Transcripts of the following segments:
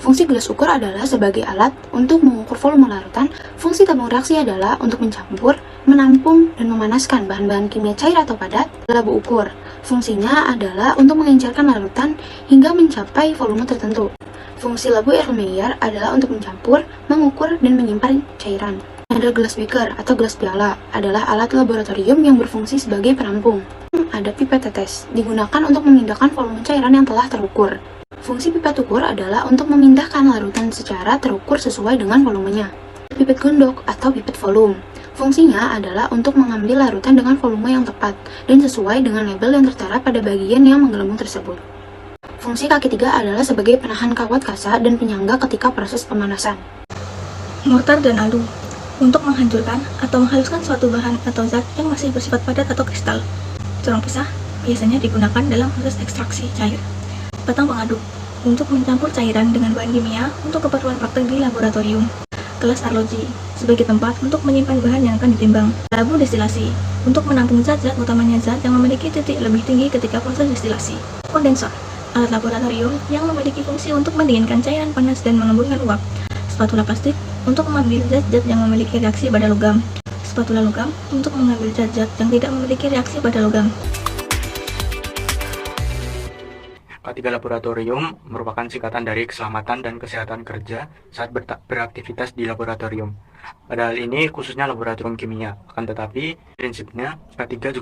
Fungsi gelas ukur adalah sebagai alat untuk mengukur volume larutan. Fungsi tabung reaksi adalah untuk mencampur, menampung, dan memanaskan bahan-bahan kimia cair atau padat. Labu ukur fungsinya adalah untuk mengencerkan larutan hingga mencapai volume tertentu. Fungsi labu Erlenmeyer adalah untuk mencampur, mengukur, dan menyimpan cairan. Ada gelas beaker atau gelas piala adalah alat laboratorium yang berfungsi sebagai penampung. Ada pipet tetes, digunakan untuk memindahkan volume cairan yang telah terukur. Fungsi pipet ukur adalah untuk memindahkan larutan secara terukur sesuai dengan volumenya. Pipet gondok atau pipet volume. Fungsinya adalah untuk mengambil larutan dengan volume yang tepat dan sesuai dengan label yang tertera pada bagian yang menggelembung tersebut. Fungsi kaki tiga adalah sebagai penahan kawat kasa dan penyangga ketika proses pemanasan. Mortar dan alu untuk menghancurkan atau menghaluskan suatu bahan atau zat yang masih bersifat padat atau kristal. Corong pisah biasanya digunakan dalam proses ekstraksi cair. Batang pengaduk untuk mencampur cairan dengan bahan kimia untuk keperluan praktek di laboratorium. Kelas arloji sebagai tempat untuk menyimpan bahan yang akan ditimbang. Labu destilasi untuk menampung zat-zat, utamanya zat yang memiliki titik lebih tinggi ketika proses destilasi. Kondensor, alat laboratorium yang memiliki fungsi untuk mendinginkan cairan panas dan mengemburkan uap. Spatula plastik untuk mengambil zat-zat yang memiliki reaksi pada logam. Spatula logam untuk mengambil zat-zat yang tidak memiliki reaksi pada logam. K3 laboratorium merupakan singkatan dari keselamatan dan kesehatan kerja saat beraktivitas di laboratorium. Pada hal ini khususnya laboratorium kimia, akan tetapi prinsipnya K3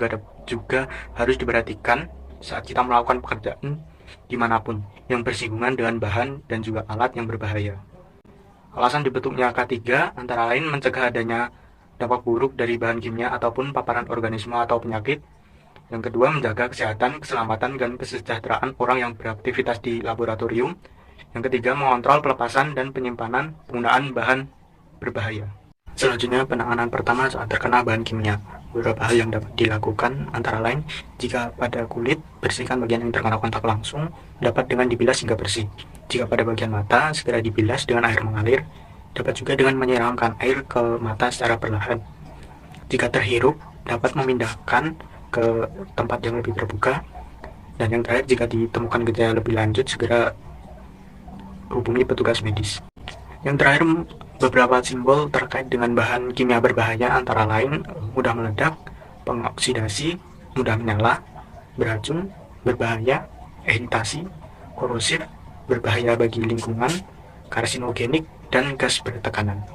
juga harus diperhatikan saat kita melakukan pekerjaan dimanapun yang bersinggungan dengan bahan dan juga alat yang berbahaya. Alasan dibentuknya K3 antara lain mencegah adanya dampak buruk dari bahan kimia ataupun paparan organisme atau penyakit. Yang kedua, menjaga kesehatan, keselamatan, dan kesejahteraan orang yang beraktivitas di laboratorium. Yang ketiga, mengontrol pelepasan dan penyimpanan penggunaan bahan berbahaya. Selanjutnya, penanganan pertama saat terkena bahan kimia. Beberapa hal yang dapat dilakukan antara lain, jika pada kulit, bersihkan bagian yang terkena kontak langsung, dapat dengan dibilas hingga bersih. Jika pada bagian mata, segera dibilas dengan air mengalir, dapat juga dengan menyiramkan air ke mata secara perlahan. Jika terhirup, dapat memindahkan ke tempat yang lebih terbuka. Dan yang terakhir, jika ditemukan gejala lebih lanjut, segera hubungi petugas medis. Yang terakhir, beberapa simbol terkait dengan bahan kimia berbahaya antara lain mudah meledak, pengoksidasi, mudah menyala, beracun, berbahaya, iritasi, korosif, berbahaya bagi lingkungan, karsinogenik, dan gas bertekanan.